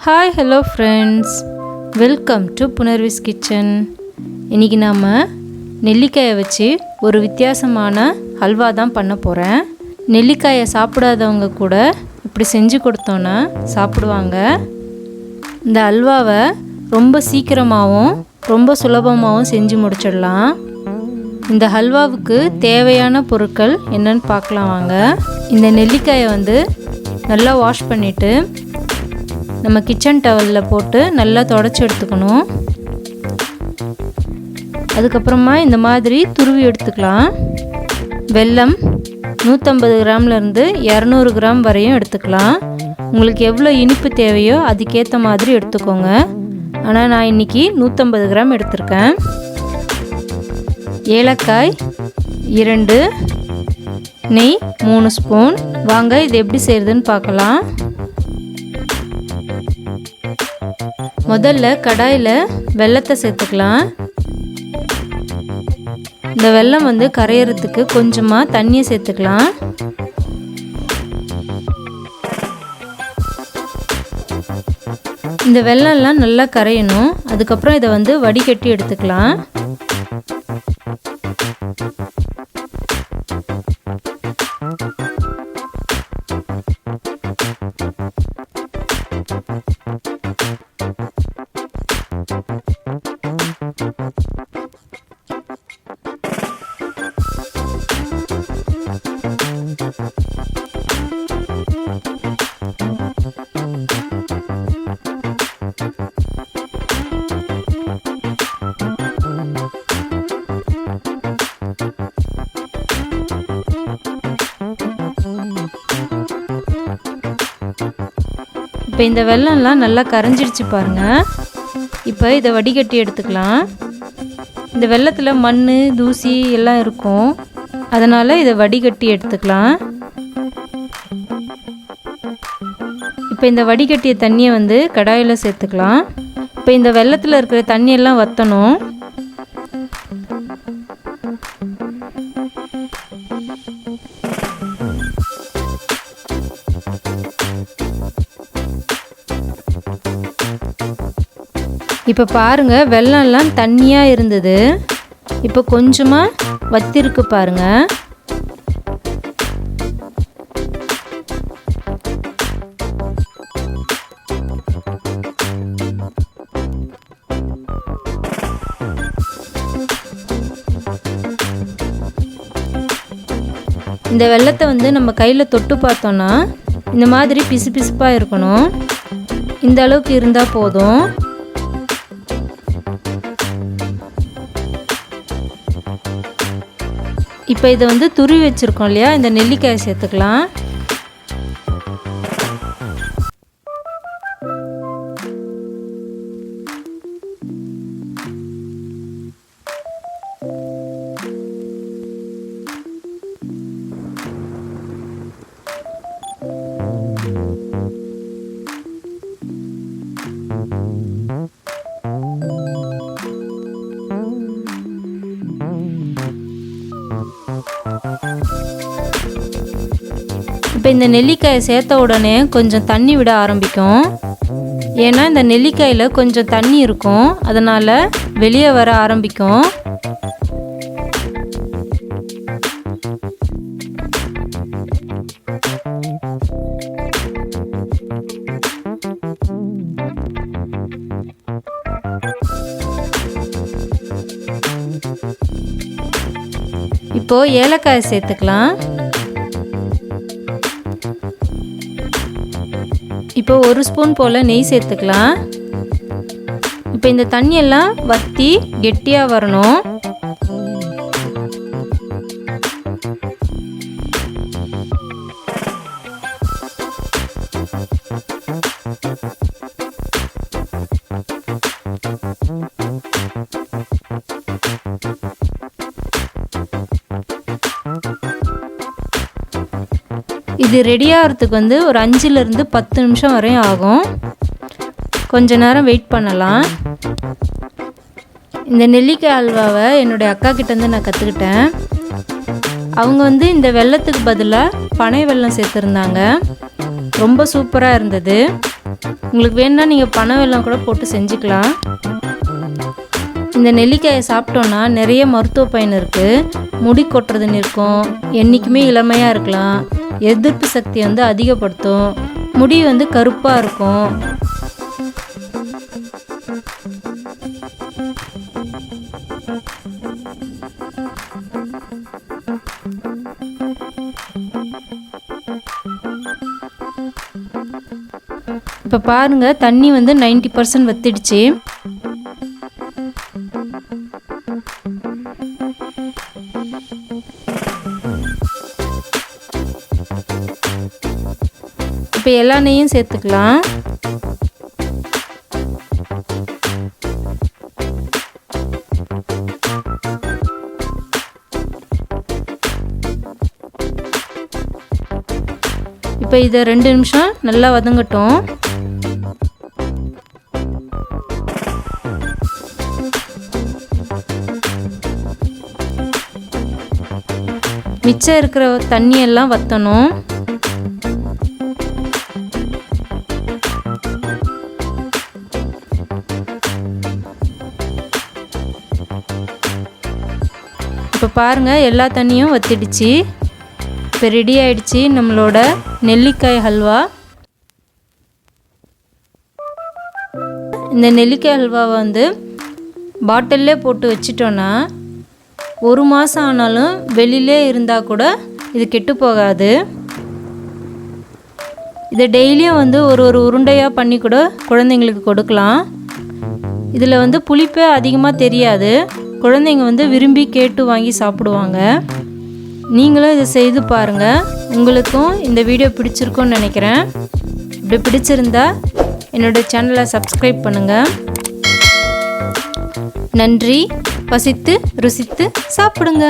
Hi hello friends, welcome to Punarvi's kitchen. இன்றைக்கி நாம் நெல்லிக்காயை வச்சு ஒரு வித்தியாசமான ஹல்வா தான் பண்ண போகிறேன். நெல்லிக்காயை சாப்பிடாதவங்க கூட இப்படி செஞ்சு கொடுத்தோன்னா சாப்பிடுவாங்க. இந்த ஹல்வாவை ரொம்ப சீக்கிரமாகவும் ரொம்ப சுலபமாகவும் செஞ்சு முடிச்சிடலாம். இந்த ஹல்வாவுக்கு தேவையான பொருட்கள் என்னன்னு பார்க்கலாம் வாங்க. இந்த நெல்லிக்காயை நல்லா வாஷ் பண்ணிவிட்டு நம்ம கிச்சன் டவலில் போட்டு நல்லா தொடச்சி எடுத்துக்கணும். அதுக்கப்புறமா இந்த மாதிரி துருவி எடுத்துக்கலாம். வெல்லம் 150 கிராம்லேருந்து 200 கிராம் வரையும் எடுத்துக்கலாம். உங்களுக்கு எவ்வளோ இனிப்பு தேவையோ அதுக்கேற்ற மாதிரி எடுத்துக்கோங்க. ஆனால் நான் இன்றைக்கி 150 கிராம் எடுத்திருக்கேன். ஏலக்காய் 2, நெய் 3 ஸ்பூன். வாங்க இது எப்படி செய்கிறதுன்னு பார்க்கலாம். முதல்ல கடாயில் வெல்லத்தை சேர்த்துக்கலாம். இந்த வெல்லம் கரையிறதுக்கு கொஞ்சமாக தண்ணியை சேர்த்துக்கலாம். இந்த வெல்லம்லாம் நல்லா கரையணும். அதுக்கப்புறம் இதை வடிகட்டி எடுத்துக்கலாம். இப்போ இந்த வெல்லம்லாம் நல்லா கரைஞ்சிடுச்சு பாருங்கள். இப்போ இதை வடிகட்டி எடுத்துக்கலாம். இந்த வெல்லத்தில் மண் தூசி எல்லாம் இருக்கும், அதனால் இதை வடிகட்டி எடுத்துக்கலாம். இப்போ இந்த வடிகட்டிய தண்ணியை கடாயில் சேர்த்துக்கலாம். இப்போ இந்த வெல்லத்தில் இருக்கிற தண்ணியெல்லாம் வற்றணும். இப்போ பாருங்கள், வெல்லம்லாம் தண்ணியாக இருந்தது. இப்போ கொஞ்சமாக வத்திருக்கு பாருங்கள். இந்த வெல்லத்தை நம்ம கையில் தொட்டு பார்த்தோன்னா இந்த மாதிரி பிசு பிசுப்பாக இருக்கணும். இந்த அளவுக்கு இருந்தால் போதும். இப்போ இதை துருவி வச்சுருக்கோம் இல்லையா, இந்த நெல்லிக்காயை சேர்த்துக்கலாம். இப்போ இந்த நெல்லிக்காயை சேர்த்த உடனே கொஞ்சம் தண்ணி விட ஆரம்பிக்கும். ஏன்னா இந்த நெல்லிக்காயில் கொஞ்சம் தண்ணி இருக்கும், அதனால் வெளியே வர ஆரம்பிக்கும். இப்போ ஏலக்காயை சேர்த்துக்கலாம். இப்போ 1 ஸ்பூன் போல் நெய் சேர்த்துக்கலாம். இப்போ இந்த தண்ணியெல்லாம் வற்றி கெட்டியாக வரணும். இது ரெடியாகிறதுக்கு ஒரு 5லேருந்து 10 நிமிஷம் வரையும் ஆகும். கொஞ்ச நேரம் வெயிட் பண்ணலாம். இந்த நெல்லிக்காய் அல்வாவை என்னுடைய அக்கா கிட்டேருந்து நான் கற்றுக்கிட்டேன். அவங்க இந்த வெல்லத்துக்கு பதிலாக பனை வெல்லம் சேர்த்துருந்தாங்க. ரொம்ப சூப்பராக இருந்தது. உங்களுக்கு வேணும்னா நீங்கள் பனை வெல்லம் கூட போட்டு செஞ்சுக்கலாம். இந்த நெல்லிக்காயை சாப்பிட்டோன்னா நிறைய மருத்துவ பயன் இருக்குது. முடி கொட்டுறது நிற்கும், என்றைக்குமே இளமையாக இருக்கலாம், எதிர்ப்பு சக்தி வந்து அதிகப்படுத்தும், முடி வந்து கருப்பாக இருக்கும். இப்போ பாருங்கள், தண்ணி வந்து 90% வத்திடுச்சு. இப்போ எல்லா நெய்யும் சேர்த்துக்கலாம். இப்போ இதை 2 நிமிஷம் நல்லா வதங்கட்டும். மிச்சம் இருக்கிற தண்ணியெல்லாம் வற்றணும். இப்போ பாருங்கள், எல்லா தண்ணியும் வற்றிடுச்சு. இப்போ ரெடி ஆயிடுச்சு நம்மளோட நெல்லிக்காய் ஹல்வா. இந்த நெல்லிக்காய் ஹல்வாவை வந்து பாட்டில்லே போட்டு வச்சிட்டோன்னா 1 மாதம் ஆனாலும் வெளியிலே இருந்தால் கூட இது கெட்டு போகாது. இதை டெய்லியும் வந்து ஒரு உருண்டையாக பண்ணி கூட குழந்தைங்களுக்கு கொடுக்கலாம். இதில் வந்து புளிப்பே அதிகமாக தெரியாது. குழந்தைங்க வந்து விரும்பி கேட்டு வாங்கி சாப்பிடுவாங்க. நீங்களும் இதை செய்து பாருங்கள். உங்களுக்கும் இந்த வீடியோ பிடிச்சிருக்கும்னு நினைக்கிறேன். இப்படி பிடிச்சிருந்தா என்னோடய சேனலை சப்ஸ்கிரைப் பண்ணுங்கள். நன்றி. பசித்து ருசித்து சாப்பிடுங்க.